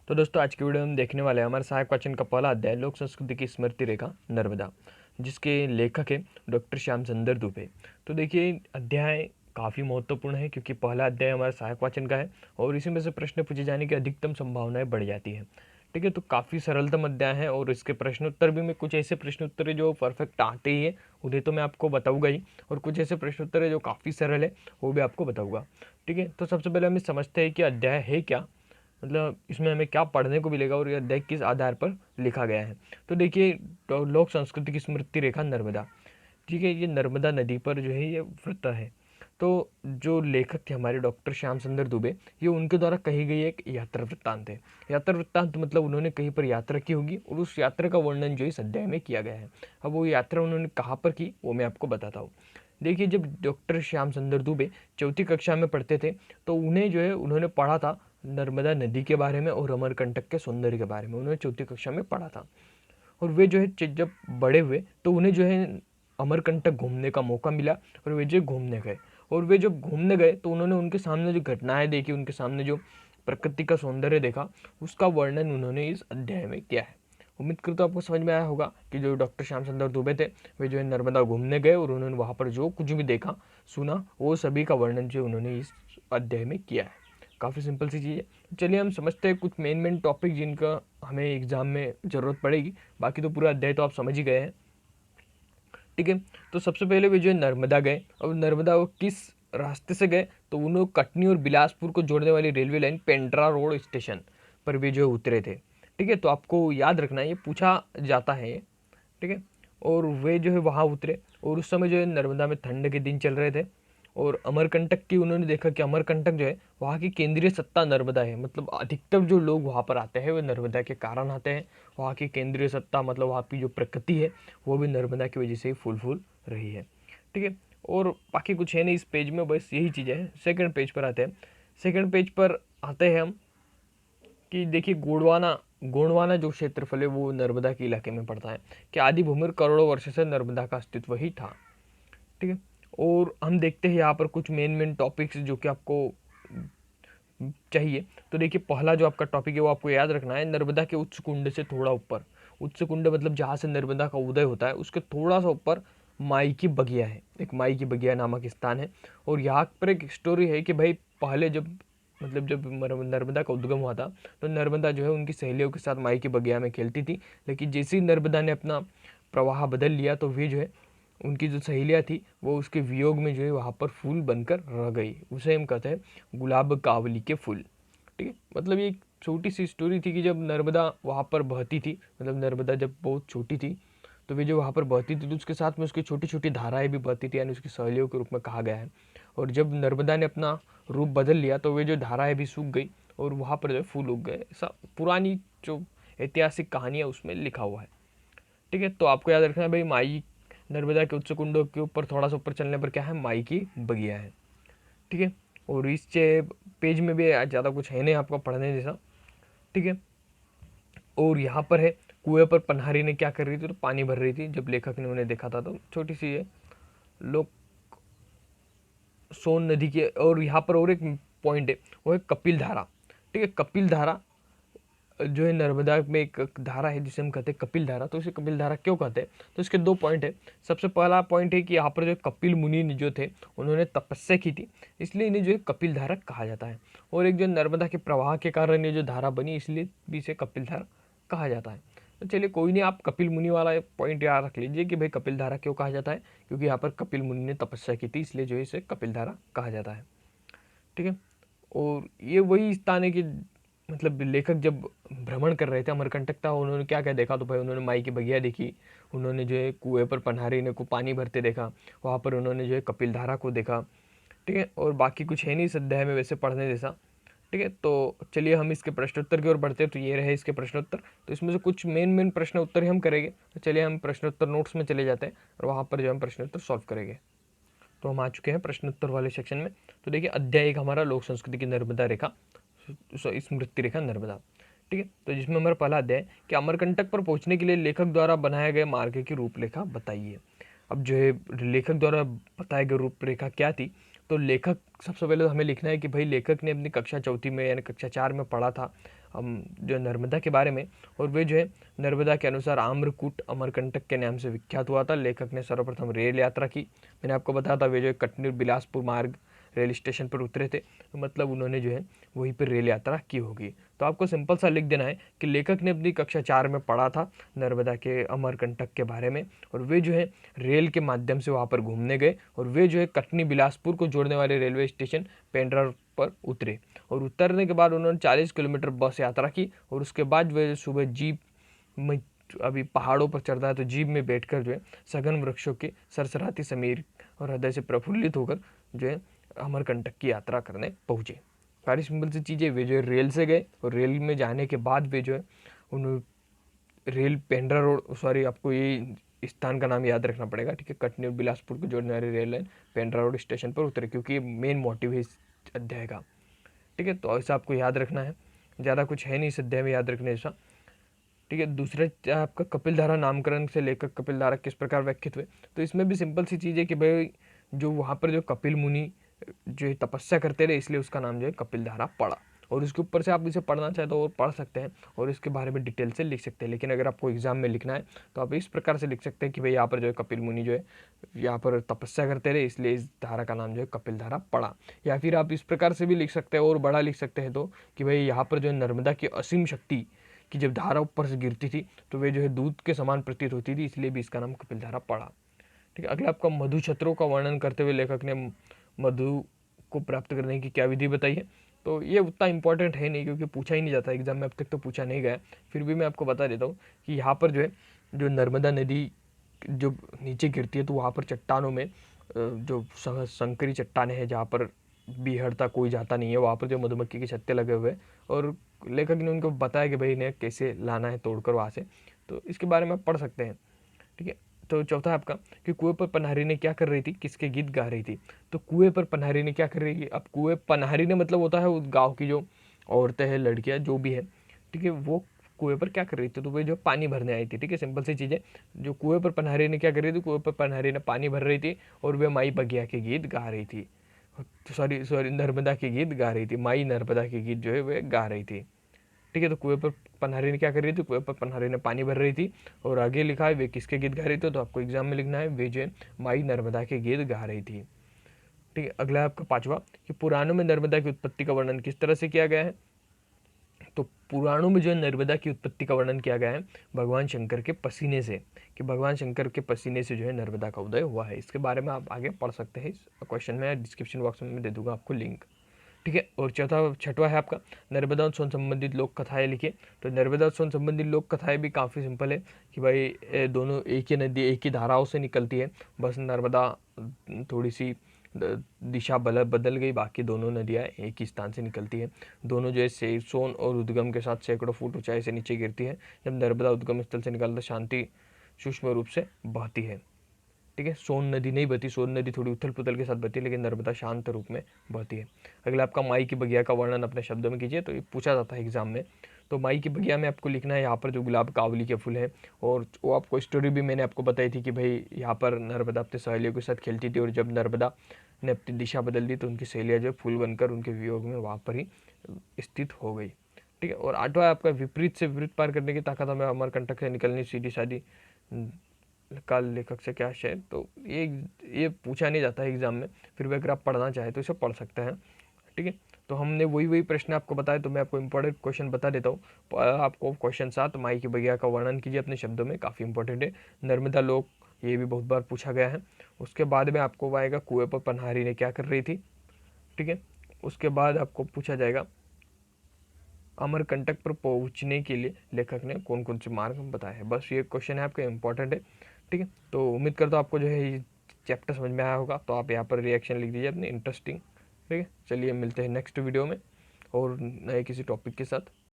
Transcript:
तो दोस्तों आज की वीडियो में हम देखने वाले हैं हमारे सहायक वाचन का पहला अध्याय लोक संस्कृति की स्मृति रेखा नर्मदा, जिसके लेखक है डॉक्टर श्याम सुंदर दुबे। तो देखिए अध्याय काफ़ी महत्वपूर्ण है क्योंकि पहला अध्याय हमारा सहायक वाचन का है और इसी में से प्रश्न पूछे जाने की अधिकतम संभावनाएं बढ़ जाती है। ठीक है, तो काफ़ी सरलतम अध्याय है और इसके प्रश्नोत्तर भी मैं कुछ ऐसे प्रश्नोत्तर है जो परफेक्ट आते ही है उन्हें तो मैं आपको बताऊंगा ही, और कुछ ऐसे प्रश्नोत्तर है जो काफ़ी सरल है वो भी आपको बताऊंगा। ठीक है, तो सबसे पहले हमें समझते हैं कि अध्याय है क्या, मतलब इसमें हमें क्या पढ़ने को मिलेगा और यह अध्याय किस आधार पर लिखा गया है। तो देखिए तो लोक संस्कृति की स्मृति रेखा नर्मदा, ठीक है, ये नर्मदा नदी पर जो है ये वृत्त है। तो जो लेखक थे हमारे डॉक्टर श्याम सुंदर दुबे, ये उनके द्वारा कही गई एक यात्रा वृत्तांत है। यात्रा वृत्तांत मतलब उन्होंने कहीं पर यात्रा की होगी और उस यात्रा का वर्णन जो इस अध्याय में किया गया है। अब वो यात्रा उन्होंने कहाँ पर की वो मैं आपको बताता हूँ। देखिए जब डॉक्टर श्याम सुंदर दुबे चौथी कक्षा में पढ़ते थे तो उन्हें जो है उन्होंने पढ़ा था नर्मदा नदी के बारे में और अमरकंटक के सौंदर्य के बारे में, उन्होंने चौथी कक्षा में पढ़ा था। और वे जो है जब बड़े हुए तो उन्हें जो है अमरकंटक घूमने का मौका मिला और वे जो घूमने गए। और वे जब घूमने गए तो उन्होंने उनके सामने जो घटनाएं देखी, उनके सामने जो प्रकृति का सौंदर्य देखा, उसका वर्णन उन्होंने इस अध्याय में किया है। उम्मीद करता हूँ आपको समझ में आया होगा कि जो डॉक्टर श्याम सुंदर दुबे थे वे जो है नर्मदा घूमने गए और उन्होंने वहाँ पर जो कुछ भी देखा सुना वो सभी का वर्णन जो उन्होंने इस अध्याय में किया है। काफ़ी सिंपल सी चीज़ है। चलिए हम समझते हैं कुछ मेन टॉपिक जिनका हमें एग्जाम में ज़रूरत पड़ेगी, बाकी तो पूरा अध्याय तो आप समझ ही गए हैं। ठीक है, तो सबसे पहले वे जो है नर्मदा गए और नर्मदा वो किस रास्ते से गए तो उन्होंने कटनी और बिलासपुर को जोड़ने वाली railway line Pendra road station पर वे जो है उतरे थे। ठीक है, तो आपको याद रखना है ये पूछा जाता है ये। ठीक है, और वे जो है वहाँ उतरे और उस समय जो है नर्मदा में ठंड के दिन चल रहे थे और अमरकंटक की उन्होंने देखा कि अमरकंटक जो है वहाँ की केंद्रीय सत्ता नर्मदा है, मतलब अधिकतर जो लोग वहाँ पर आते हैं वे नर्मदा के कारण आते हैं। वहाँ की केंद्रीय सत्ता मतलब वहाँ की जो प्रकृति है वो भी नर्मदा की वजह से ही फूल रही है। ठीक है, और बाकी कुछ है नहीं इस पेज में, बस यही चीज़ है। सेकंड पेज पर आते हैं। सेकंड पेज पर आते हैं हम कि देखिए गोंडवाना जो क्षेत्रफल है वो नर्मदा के इलाके में पड़ता है कि आदि भूमि करोड़ों वर्ष से नर्मदा का अस्तित्व ही था। ठीक है, और हम देखते हैं यहाँ पर कुछ मेन टॉपिक्स जो कि आपको चाहिए। तो देखिए पहला जो आपका टॉपिक है वो आपको याद रखना है, नर्मदा के उच्च कुंड से थोड़ा ऊपर। उच्च कुंड मतलब जहाँ से नर्मदा का उदय होता है उसके थोड़ा सा ऊपर माई की बगिया है, एक माई की बगिया नामक स्थान है। और यहाँ पर एक स्टोरी है कि भाई पहले जब मतलब जब नर्मदा का उद्गम हुआ था तो नर्मदा जो है उनकी सहेलियों के साथ माई की बगिया में खेलती थी, लेकिन जैसे ही नर्मदा ने अपना प्रवाह बदल लिया तो वे जो है उनकी जो सहेलियाँ थी वो उसके वियोग में जो है वहाँ पर फूल बनकर रह गई। उसे हम कहते हैं गुलाब कावली के फूल। ठीक है, मतलब ये एक छोटी सी स्टोरी थी कि जब नर्मदा वहाँ पर बहती थी, मतलब नर्मदा जब बहुत छोटी थी तो वे जो वहाँ पर बहती थी तो उसके साथ में उसकी छोटी छोटी धाराएं भी बहती थी, यानी उसकी सहेलियों के रूप में कहा गया है। और जब नर्मदा ने अपना रूप बदल लिया तो वे जो धाराएं भी सूख गई और वहाँ पर जो फूल उग गए। ऐसा पुरानी जो ऐतिहासिक कहानी है उसमें लिखा हुआ है। ठीक है, तो आपको याद रखना है भाई माई नर्मदा के उच्च कुंडों के ऊपर थोड़ा सा ऊपर चलने पर क्या है, माई की बगिया है। ठीक है, और इस पेज में भी ज़्यादा कुछ है नहीं आपको पढ़ने जैसा। ठीक है, और यहाँ पर है कुएं पर पनहारी ने क्या कर रही थी, तो पानी भर रही थी। जब लेखक ने उन्हें देखा था तो छोटी सी है लोग सोन नदी के। और यहाँ पर और एक पॉइंट है वो है कपिल धारा। ठीक है, कपिल धारा जो है नर्मदा में एक धारा है जिसे हम कहते हैं कपिल धारा। तो इसे कपिल धारा क्यों कहते हैं, तो इसके दो पॉइंट है। सबसे पहला पॉइंट है कि यहाँ पर जो कपिल मुनि जो थे उन्होंने तपस्या की थी, इसलिए इन्हें जो है कपिल धारा कहा जाता है। और एक जो नर्मदा के प्रवाह के कारण ये जो धारा बनी इसलिए भी इसे कपिल धारा कहा जाता है। तो चलिए कोई नहीं, आप कपिल मुनि वाला पॉइंट याद रख लीजिए कि भाई कपिल धारा क्यों कहा जाता है, क्योंकि यहाँ पर कपिल मुनि ने तपस्या की थी इसलिए जो है इसे कपिल धारा कहा जाता है। ठीक है, और ये वही स्थान है कि मतलब लेखक जब भ्रमण कर रहे थे अमरकंटक था, उन्होंने क्या क्या देखा, तो भाई उन्होंने माई की बगिया देखी, उन्होंने जो है कुएं पर पनहारी ने को पानी भरते देखा, वहाँ पर उन्होंने जो है कपिल धारा को देखा। ठीक है, और बाकी कुछ है नहीं इस अध्याय में वैसे पढ़ने जैसा। ठीक है, तो चलिए हम इसके प्रश्नोत्तर की ओर बढ़ते हैं। तो ये रहे इसके प्रश्नोत्तर, तो इसमें से कुछ मेन प्रश्न उत्तर ही हम करेंगे। तो चलिए हम प्रश्नोत्तर नोट्स में चले जाते हैं और वहाँ पर जो हम प्रश्नोत्तर सॉल्व करेंगे। तो हम आ चुके हैं प्रश्नोत्तर वाले सेक्शन में। तो देखिए अध्याय एक हमारा लोक संस्कृति की नर्मदा रेखा स्मृति रेखा नर्मदा। ठीक है, तो जिसमें हमारा पहला अध्याय कि अमरकंटक पर पहुंचने के लिए लेखक द्वारा बनाए गए मार्ग की रूपरेखा बताइए। अब जो है लेखक द्वारा बताए गए रूपरेखा क्या थी, तो लेखक सबसे पहले तो हमें लिखना है कि भाई लेखक ने अपनी कक्षा चौथी में यानी कक्षा 4 में पढ़ा था हम जो नर्मदा के बारे में, और वे जो है नर्मदा के अनुसार आम्रकूट अमरकंटक के नाम से विख्यात हुआ था। लेखक ने सर्वप्रथम रेल यात्रा की, मैंने आपको बताया था वे जो है कटनी बिलासपुर मार्ग रेल स्टेशन पर उतरे थे, तो मतलब उन्होंने जो है वहीं पर रेल यात्रा की होगी। तो आपको सिंपल सा लिख देना है कि लेखक ने अपनी कक्षा 4 में पढ़ा था नर्मदा के अमरकंटक के बारे में, और वे जो है रेल के माध्यम से वहाँ पर घूमने गए, और वे जो है कटनी बिलासपुर को जोड़ने वाले रेलवे स्टेशन पेंड्रा पर उतरे, और उतरने के बाद उन्होंने 40 किलोमीटर बस यात्रा की, और उसके बाद वे सुबह जीप में, अभी पहाड़ों पर चढ़ता है तो जीप में बैठकर जो है सघन वृक्षों के सरसराती समीर और हृदय से प्रफुल्लित होकर जो है अमरकंटक की यात्रा करने पहुँचे। सारी सिंपल सी चीज़ें, वे जो है रेल से गए, और रेल में जाने के बाद वे जो है उन रेल पेंड्रा रोड, सॉरी आपको ये स्थान का नाम याद रखना पड़ेगा, ठीक है, कटनी और बिलासपुर को जोड़ने वाली rail line Pendra road station पर उतरे, क्योंकि ये मेन मोटिव है इस अध्याय का, ठीक है। तो ऐसा आपको याद रखना है, ज़्यादा कुछ है नहीं इस अध्याय में याद रखने जैसा, ठीक है। दूसरा आपका कपिल धारा नामकरण से लेकर कपिल धारा किस प्रकार व्याख्यात हुए, तो इसमें भी सिंपल सी चीज़ है कि भाई जो वहाँ पर जो कपिल मुनि जो तपस्या करते रहे, इसलिए उसका नाम जो है कपिल धारा पड़ा, और उसके ऊपर से आप इसे पढ़ना चाहे तो और पढ़ सकते हैं और इसके बारे में डिटेल से लिख सकते हैं। लेकिन अगर आपको एग्जाम में लिखना है तो आप इस प्रकार से लिख सकते हैं कि भाई यहाँ पर जो है कपिल मुनि जो है यहाँ पर तपस्या करते रहे, इसलिए इस धारा का नाम जो है कपिल धारा पड़ा। या फिर आप इस प्रकार से भी लिख सकते हैं और बड़ा लिख सकते हैं तो कि भाई यहाँ पर जो है नर्मदा की असीम शक्ति की जब धारा ऊपर से गिरती थी तो वे जो है दूध के समान प्रतीत होती थी, इसलिए भी इसका नाम कपिल धारा पड़ा, ठीक है। अगला आपका मधु छत्रों का वर्णन करते हुए लेखक ने मधु को प्राप्त करने की क्या विधि बताई है, तो ये उतना इंपॉर्टेंट है नहीं क्योंकि पूछा ही नहीं जाता एग्जाम में, अब तक तो पूछा नहीं गया, फिर भी मैं आपको बता देता हूँ कि यहाँ पर जो है जो नर्मदा नदी जो नीचे गिरती है तो वहाँ पर चट्टानों में जो संकरी चट्टाने हैं जहाँ पर बीहड़ता कोई जाता नहीं है, वहाँ पर जो मधुमक्खी के छत्ते लगे हुए हैं, और लेखक ने उनको बताया कि भाई इन्हें कैसे लाना है तोड़कर वहाँ से, तो इसके बारे में आप पढ़ सकते हैं, ठीक है। तो चौथा आपका कि कुएं पर पनहरी ने क्या कर रही थी, किसके गीत गा रही थी, तो कुएं पर पनहरी ने क्या कर रही थी, अब कुएं पनहरी ने मतलब होता है उस गाँव की जो औरतें हैं, लड़कियाँ जो भी है, ठीक है, वो कुएं पर क्या कर रही थी, तो वे जो पानी भरने आई थी, ठीक है, सिंपल सी चीज़ें। जो कुएं पर पनहरी ने क्या कर रही थी, कुएं पर पनहरी ने पानी भर रही थी और वे माई बगिया के गीत गा रही थी, सॉरी सॉरी नर्मदा के गीत गा रही थी, माई नर्मदा के गीत जो है वे गा रही थी, ठीक है। तो कुएं पर पनहरी ने क्या कर रही थी, कुएं पर पनहरी ने पानी भर रही थी, और आगे लिखा है वे किसके गीत गा रही थी, तो आपको एग्जाम में लिखना है वे जो है माई नर्मदा के गीत गा रही थी, ठीक है। अगला है आपका पांचवा कि पुराणों में नर्मदा की उत्पत्ति का वर्णन किस तरह से किया गया है, तो पुराणों में जो है नर्मदा की उत्पत्ति का वर्णन किया गया है भगवान शंकर के पसीने से, कि भगवान शंकर के पसीने से जो है नर्मदा का उदय हुआ है। इसके बारे में आप आगे पढ़ सकते हैं, इस क्वेश्चन में डिस्क्रिप्शन बॉक्स में मैं दे दूंगा आपको लिंक, ठीक है। और छठवा है आपका नर्मदा उत्सव संबंधित लोक कथाएं लिखिए, तो नर्मदा उत्सव संबंधित लोक कथाएं भी काफ़ी सिंपल है कि भाई दोनों एक ही नदी एक ही धाराओं से निकलती है, बस नर्मदा थोड़ी सी दिशा बदल गई, बाकी दोनों नदियाँ एक ही स्थान से निकलती है। दोनों जो है सोन और उद्गम के साथ सैकड़ों फुट ऊंचाई से नीचे गिरती है। जब नर्मदा उद्गम स्थल से निकलकर शांति सूक्ष्म रूप से बहती है, ठीक है। सोन नदी नहीं बहती, सोन नदी थोड़ी उथल पुथल के साथ बहती है, लेकिन नर्मदा शांत रूप में बहती है। अगला आपका माई की बगिया का वर्णन अपने शब्दों में कीजिए, तो ये पूछा जाता है एग्जाम में। तो माई की बगिया में आपको लिखना है यहाँ पर जो गुलाब कावली के फूल हैं, और वो आपको स्टोरी भी मैंने आपको बताई थी कि भाई यहाँ पर नर्मदा अपने सहेलियों के साथ खेलती थी, और जब नर्मदा ने अपनी दिशा बदल दी तो उनकी सहेलियाँ जो फूल बनकर उनके वियोग में वहाँ पर ही स्थित हो गई, ठीक है। और आठवां आपका विपरीत से विपरीत पार करने की ताकत हमें अमरकंटक से निकलनी सीधी सादी काल लेखक से क्या शेयर, तो ये पूछा नहीं जाता है एग्जाम में, फिर भी अगर आप पढ़ना चाहें तो इसे पढ़ सकते हैं, ठीक है। तो हमने वही प्रश्न आपको बताया, तो मैं आपको इंपॉर्टेंट क्वेश्चन बता देता हूँ। आपको क्वेश्चन 7 माई की बगिया का वर्णन कीजिए अपने शब्दों में, काफ़ी इंपॉर्टेंट है। नर्मदा लोक, ये भी बहुत बार पूछा गया है। उसके बाद में आपको आएगा कुएं पर पनहारी ने क्या कर रही थी, ठीक है। उसके बाद आपको पूछा जाएगा अमरकंटक पर पहुंचने के लिए लेखक ने कौन कौन से मार्ग बताए हैं। बस ये क्वेश्चन है आपका इंपॉर्टेंट है, ठीक है। तो उम्मीद करता हूँ आपको जो है ये चैप्टर समझ में आया होगा, तो आप यहाँ पर रिएक्शन लिख दीजिए अपने इंटरेस्टिंग, ठीक है। चलिए मिलते हैं नेक्स्ट वीडियो में और नए किसी टॉपिक के साथ।